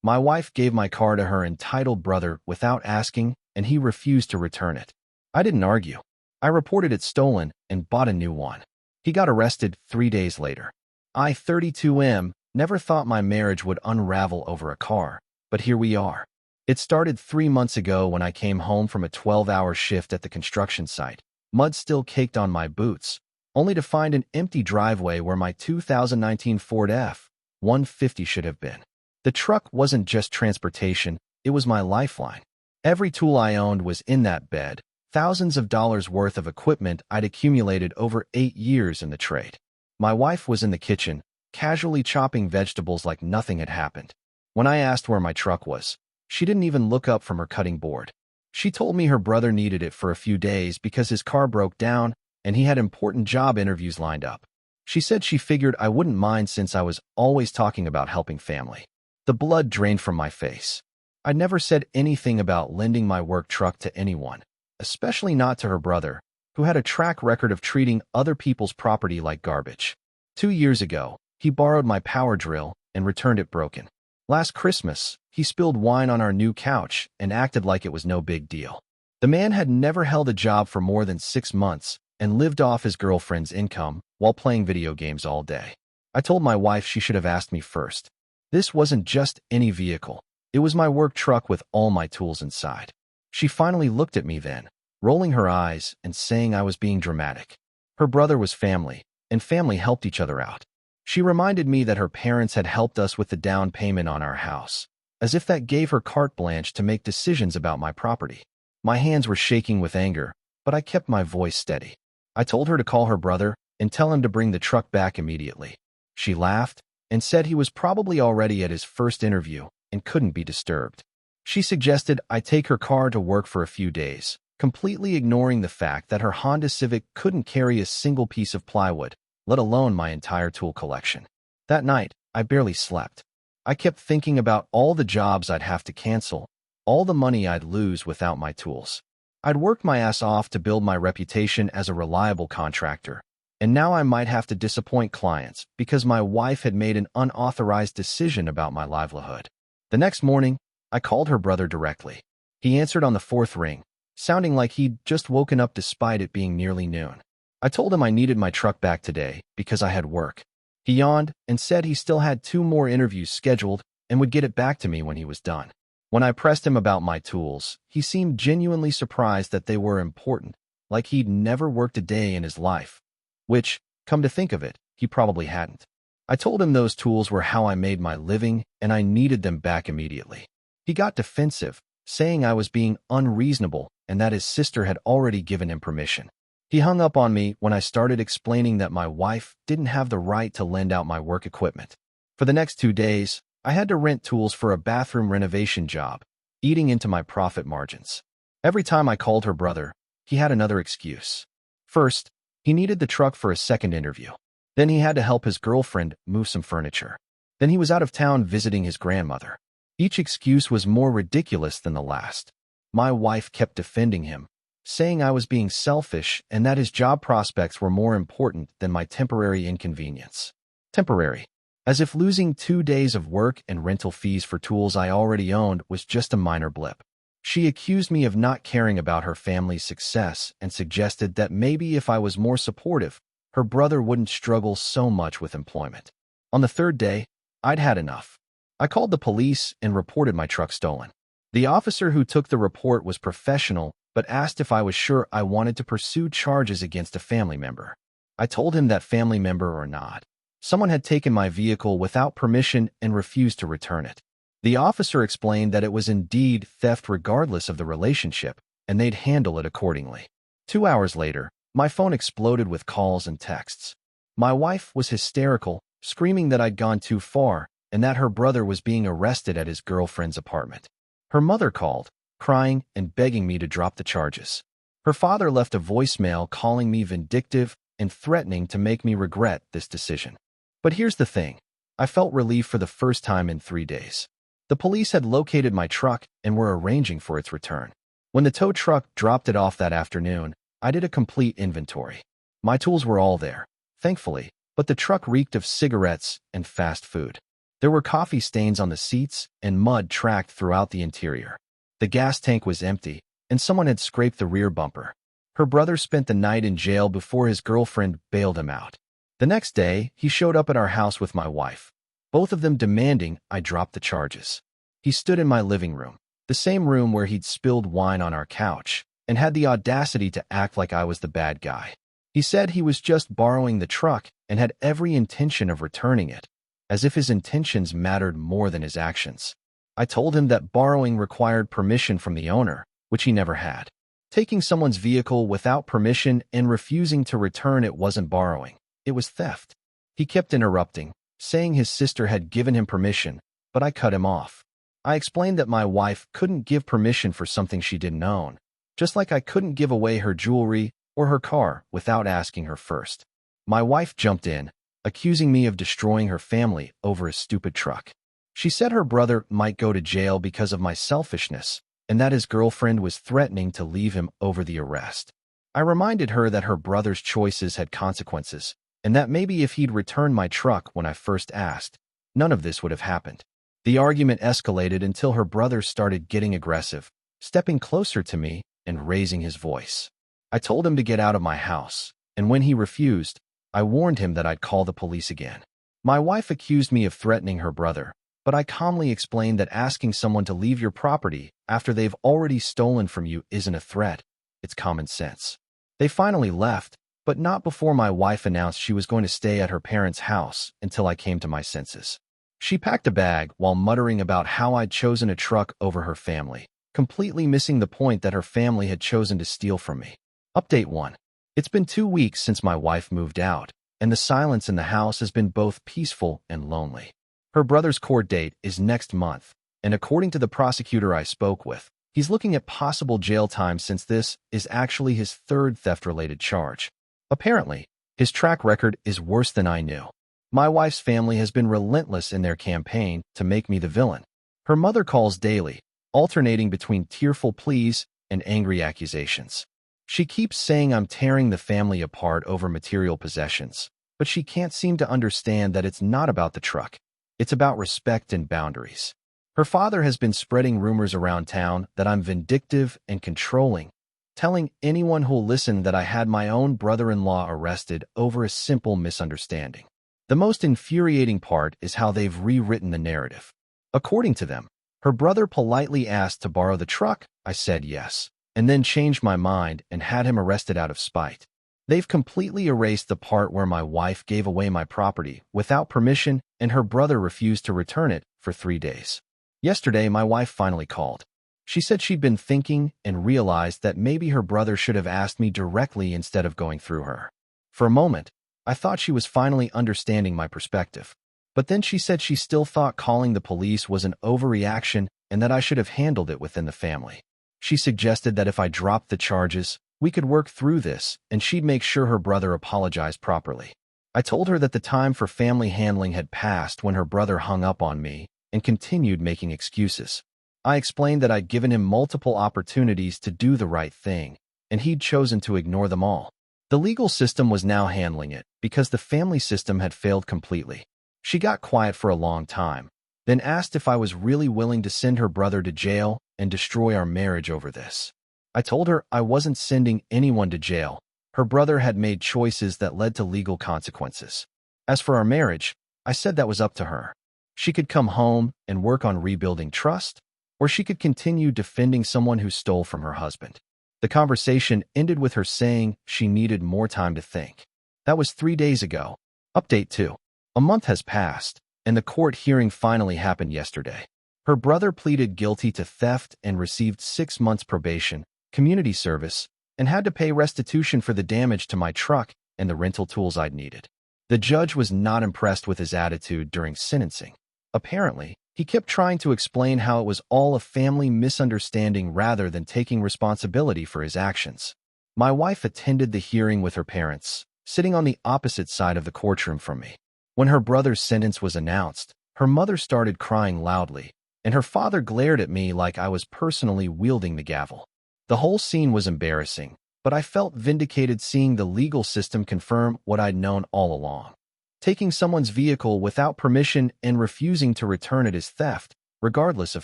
My wife gave my car to her entitled brother without asking, and he refused to return it. I didn't argue. I reported it stolen and bought a new one. He got arrested 3 days later. I, 32M, never thought my marriage would unravel over a car, but here we are. It started 3 months ago when I came home from a 12-hour shift at the construction site. Mud still caked on my boots, only to find an empty driveway where my 2019 Ford F-150 should have been. The truck wasn't just transportation, it was my lifeline. Every tool I owned was in that bed, thousands of dollars worth of equipment I'd accumulated over 8 years in the trade. My wife was in the kitchen, casually chopping vegetables like nothing had happened. When I asked where my truck was, she didn't even look up from her cutting board. She told me her brother needed it for a few days because his car broke down and he had important job interviews lined up. She said she figured I wouldn't mind since I was always talking about helping family. The blood drained from my face. I never said anything about lending my work truck to anyone, especially not to her brother, who had a track record of treating other people's property like garbage. 2 years ago, he borrowed my power drill and returned it broken. Last Christmas, he spilled wine on our new couch and acted like it was no big deal. The man had never held a job for more than 6 months and lived off his girlfriend's income while playing video games all day. I told my wife she should have asked me first. This wasn't just any vehicle. It was my work truck with all my tools inside. She finally looked at me then, rolling her eyes and saying I was being dramatic. Her brother was family, and family helped each other out. She reminded me that her parents had helped us with the down payment on our house, as if that gave her carte blanche to make decisions about my property. My hands were shaking with anger, but I kept my voice steady. I told her to call her brother and tell him to bring the truck back immediately. She laughed and said he was probably already at his first interview and couldn't be disturbed. She suggested I take her car to work for a few days, completely ignoring the fact that her Honda Civic couldn't carry a single piece of plywood, let alone my entire tool collection. That night, I barely slept. I kept thinking about all the jobs I'd have to cancel, all the money I'd lose without my tools. I'd worked my ass off to build my reputation as a reliable contractor, and now I might have to disappoint clients because my wife had made an unauthorized decision about my livelihood. The next morning, I called her brother directly. He answered on the 4th ring, sounding like he'd just woken up despite it being nearly noon. I told him I needed my truck back today because I had work. He yawned and said he still had 2 more interviews scheduled and would get it back to me when he was done. When I pressed him about my tools, he seemed genuinely surprised that they were important, like he'd never worked a day in his life. Which, come to think of it, he probably hadn't. I told him those tools were how I made my living and I needed them back immediately. He got defensive, saying I was being unreasonable and that his sister had already given him permission. He hung up on me when I started explaining that my wife didn't have the right to lend out my work equipment. For the next 2 days, I had to rent tools for a bathroom renovation job, eating into my profit margins. Every time I called her brother, he had another excuse. First, he needed the truck for a second interview. Then he had to help his girlfriend move some furniture. Then he was out of town visiting his grandmother. Each excuse was more ridiculous than the last. My wife kept defending him, saying I was being selfish and that his job prospects were more important than my temporary inconvenience. Temporary. As if losing 2 days of work and rental fees for tools I already owned was just a minor blip. She accused me of not caring about her family's success and suggested that maybe if I was more supportive, her brother wouldn't struggle so much with employment. On the 3rd day, I'd had enough. I called the police and reported my truck stolen. The officer who took the report was professional but asked if I was sure I wanted to pursue charges against a family member. I told him that family member or not, someone had taken my vehicle without permission and refused to return it. The officer explained that it was indeed theft regardless of the relationship, and they'd handle it accordingly. 2 hours later, my phone exploded with calls and texts. My wife was hysterical, screaming that I'd gone too far and that her brother was being arrested at his girlfriend's apartment. Her mother called, crying and begging me to drop the charges. Her father left a voicemail calling me vindictive and threatening to make me regret this decision. But here's the thing. I felt relief for the first time in 3 days. The police had located my truck and were arranging for its return. When the tow truck dropped it off that afternoon, I did a complete inventory. My tools were all there, thankfully, but the truck reeked of cigarettes and fast food. There were coffee stains on the seats and mud tracked throughout the interior. The gas tank was empty, and someone had scraped the rear bumper. Her brother spent the night in jail before his girlfriend bailed him out. The next day, he showed up at our house with my wife, both of them demanding I drop the charges. He stood in my living room, the same room where he'd spilled wine on our couch, and had the audacity to act like I was the bad guy. He said he was just borrowing the truck and had every intention of returning it, as if his intentions mattered more than his actions. I told him that borrowing required permission from the owner, which he never had. Taking someone's vehicle without permission and refusing to return it wasn't borrowing. It was theft. He kept interrupting, saying his sister had given him permission, but I cut him off. I explained that my wife couldn't give permission for something she didn't own, just like I couldn't give away her jewelry or her car without asking her first. My wife jumped in, accusing me of destroying her family over a stupid truck. She said her brother might go to jail because of my selfishness, and that his girlfriend was threatening to leave him over the arrest. I reminded her that her brother's choices had consequences, and that maybe if he'd returned my truck when I first asked, none of this would have happened. The argument escalated until her brother started getting aggressive, stepping closer to me and raising his voice. I told him to get out of my house, and when he refused, I warned him that I'd call the police again. My wife accused me of threatening her brother, but I calmly explained that asking someone to leave your property after they've already stolen from you isn't a threat. It's common sense. They finally left, but not before my wife announced she was going to stay at her parents' house until I came to my senses. She packed a bag while muttering about how I'd chosen a truck over her family, completely missing the point that her family had chosen to steal from me. Update 1. It's been 2 weeks since my wife moved out, and the silence in the house has been both peaceful and lonely. Her brother's court date is next month, and according to the prosecutor I spoke with, he's looking at possible jail time since this is actually his third theft-related charge. Apparently, his track record is worse than I knew. My wife's family has been relentless in their campaign to make me the villain. Her mother calls daily, alternating between tearful pleas and angry accusations. She keeps saying I'm tearing the family apart over material possessions, but she can't seem to understand that it's not about the truck. It's about respect and boundaries. Her father has been spreading rumors around town that I'm vindictive and controlling, telling anyone who'll listen that I had my own brother-in-law arrested over a simple misunderstanding. The most infuriating part is how they've rewritten the narrative. According to them, her brother politely asked to borrow the truck. I said yes, and then changed my mind and had him arrested out of spite. They've completely erased the part where my wife gave away my property without permission and her brother refused to return it for 3 days. Yesterday, my wife finally called. She said she'd been thinking and realized that maybe her brother should have asked me directly instead of going through her. For a moment, I thought she was finally understanding my perspective. But then she said she still thought calling the police was an overreaction and that I should have handled it within the family. She suggested that if I dropped the charges, we could work through this and she'd make sure her brother apologized properly. I told her that the time for family handling had passed when her brother hung up on me and continued making excuses. I explained that I'd given him multiple opportunities to do the right thing, and he'd chosen to ignore them all. The legal system was now handling it because the family system had failed completely. She got quiet for a long time, then asked if I was really willing to send her brother to jail and destroy our marriage over this. I told her I wasn't sending anyone to jail. Her brother had made choices that led to legal consequences. As for our marriage, I said that was up to her. She could come home and work on rebuilding trust, or she could continue defending someone who stole from her husband. The conversation ended with her saying she needed more time to think. That was 3 days ago. Update 2. A month has passed, and the court hearing finally happened yesterday. Her brother pleaded guilty to theft and received 6 months probation, community service, and had to pay restitution for the damage to my truck and the rental tools I'd needed. The judge was not impressed with his attitude during sentencing. Apparently, he kept trying to explain how it was all a family misunderstanding rather than taking responsibility for his actions. My wife attended the hearing with her parents, sitting on the opposite side of the courtroom from me. When her brother's sentence was announced, her mother started crying loudly, and her father glared at me like I was personally wielding the gavel. The whole scene was embarrassing, but I felt vindicated seeing the legal system confirm what I'd known all along. Taking someone's vehicle without permission and refusing to return it is theft, regardless of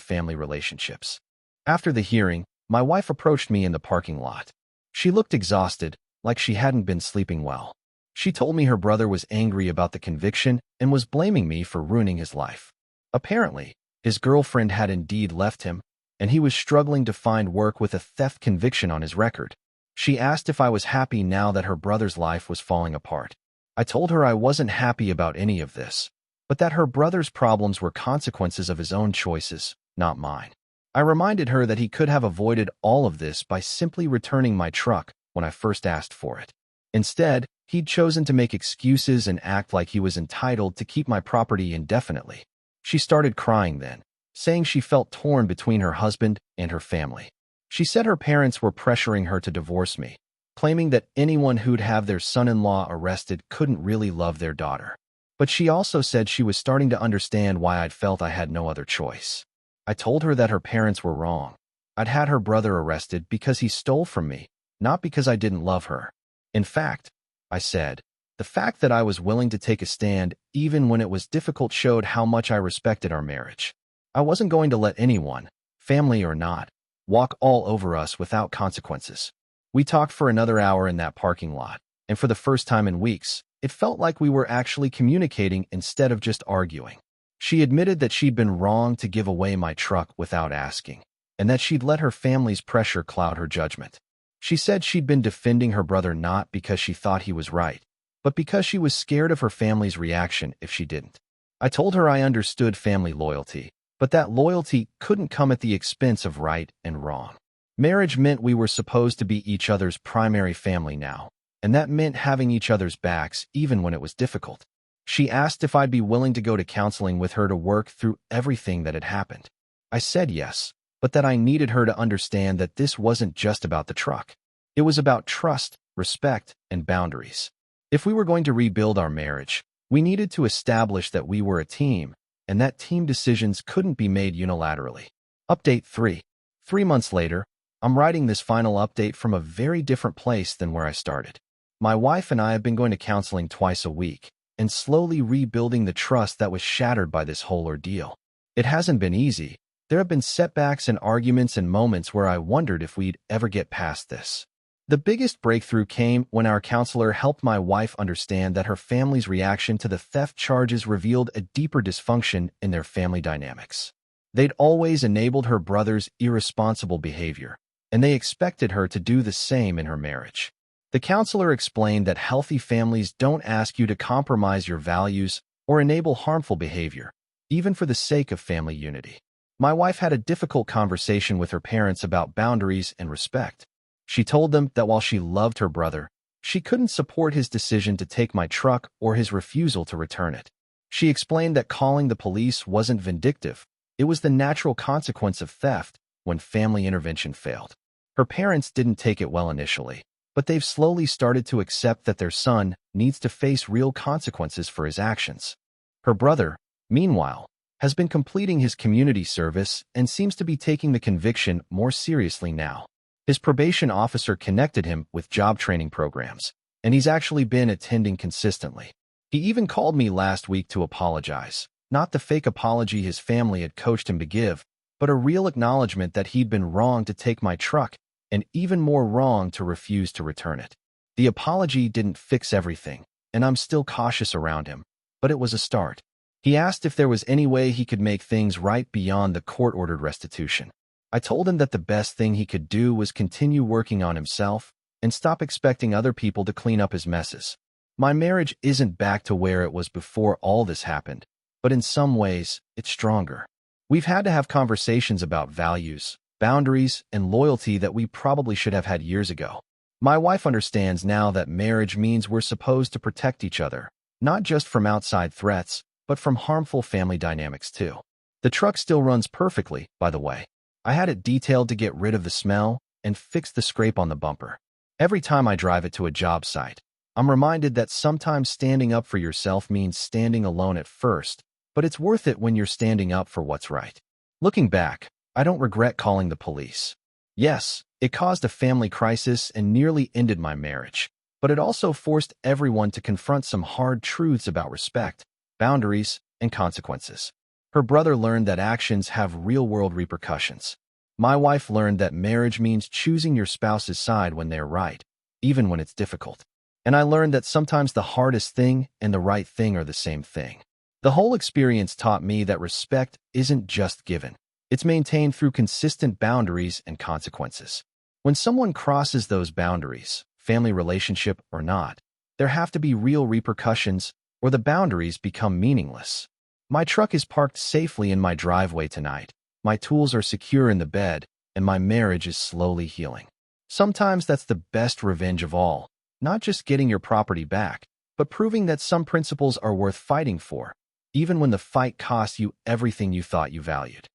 family relationships. After the hearing, my wife approached me in the parking lot. She looked exhausted, like she hadn't been sleeping well. She told me her brother was angry about the conviction and was blaming me for ruining his life. Apparently, his girlfriend had indeed left him, and he was struggling to find work with a theft conviction on his record. She asked if I was happy now that her brother's life was falling apart. I told her I wasn't happy about any of this, but that her brother's problems were consequences of his own choices, not mine. I reminded her that he could have avoided all of this by simply returning my truck when I first asked for it. Instead, he'd chosen to make excuses and act like he was entitled to keep my property indefinitely. She started crying then, saying she felt torn between her husband and her family. She said her parents were pressuring her to divorce me, claiming that anyone who'd have their son-in-law arrested couldn't really love their daughter. But she also said she was starting to understand why I'd felt I had no other choice. I told her that her parents were wrong. I'd had her brother arrested because he stole from me, not because I didn't love her. In fact, I said, the fact that I was willing to take a stand even when it was difficult showed how much I respected our marriage. I wasn't going to let anyone, family or not, walk all over us without consequences. We talked for another hour in that parking lot, and for the first time in weeks, it felt like we were actually communicating instead of just arguing. She admitted that she'd been wrong to give away my truck without asking, and that she'd let her family's pressure cloud her judgment. She said she'd been defending her brother not because she thought he was right, but because she was scared of her family's reaction if she didn't. I told her I understood family loyalty, but that loyalty couldn't come at the expense of right and wrong. Marriage meant we were supposed to be each other's primary family now, and that meant having each other's backs even when it was difficult. She asked if I'd be willing to go to counseling with her to work through everything that had happened. I said yes, but that I needed her to understand that this wasn't just about the truck. It was about trust, respect, and boundaries. If we were going to rebuild our marriage, we needed to establish that we were a team, and that team decisions couldn't be made unilaterally. Update 3. 3 months later, I'm writing this final update from a very different place than where I started. My wife and I have been going to counseling twice a week, and slowly rebuilding the trust that was shattered by this whole ordeal. It hasn't been easy. There have been setbacks and arguments and moments where I wondered if we'd ever get past this. The biggest breakthrough came when our counselor helped my wife understand that her family's reaction to the theft charges revealed a deeper dysfunction in their family dynamics. They'd always enabled her brother's irresponsible behavior, and they expected her to do the same in her marriage. The counselor explained that healthy families don't ask you to compromise your values or enable harmful behavior, even for the sake of family unity. My wife had a difficult conversation with her parents about boundaries and respect. She told them that while she loved her brother, she couldn't support his decision to take my truck or his refusal to return it. She explained that calling the police wasn't vindictive. It was the natural consequence of theft when family intervention failed. Her parents didn't take it well initially, but they've slowly started to accept that their son needs to face real consequences for his actions. Her brother, meanwhile, has been completing his community service and seems to be taking the conviction more seriously now. His probation officer connected him with job training programs, and he's actually been attending consistently. He even called me last week to apologize, not the fake apology his family had coached him to give, but a real acknowledgement that he'd been wrong to take my truck and even more wrong to refuse to return it. The apology didn't fix everything, and I'm still cautious around him, but it was a start. He asked if there was any way he could make things right beyond the court-ordered restitution. I told him that the best thing he could do was continue working on himself and stop expecting other people to clean up his messes. My marriage isn't back to where it was before all this happened, but in some ways, it's stronger. We've had to have conversations about values, boundaries, and loyalty that we probably should have had years ago. My wife understands now that marriage means we're supposed to protect each other, not just from outside threats, but from harmful family dynamics too. The truck still runs perfectly, by the way. I had it detailed to get rid of the smell and fix the scrape on the bumper. Every time I drive it to a job site, I'm reminded that sometimes standing up for yourself means standing alone at first, but it's worth it when you're standing up for what's right. Looking back, I don't regret calling the police. Yes, it caused a family crisis and nearly ended my marriage, But it also forced everyone to confront some hard truths about respect, boundaries, and consequences. Her brother learned that actions have real-world repercussions. My wife learned that marriage means choosing your spouse's side when they're right, even when it's difficult. And I learned that sometimes the hardest thing and the right thing are the same thing. The whole experience taught me that respect isn't just given. It's maintained through consistent boundaries and consequences. When someone crosses those boundaries, family relationship or not, there have to be real repercussions or the boundaries become meaningless. My truck is parked safely in my driveway tonight. My tools are secure in the bed, and my marriage is slowly healing. Sometimes that's the best revenge of all, not just getting your property back, but proving that some principles are worth fighting for, even when the fight costs you everything you thought you valued.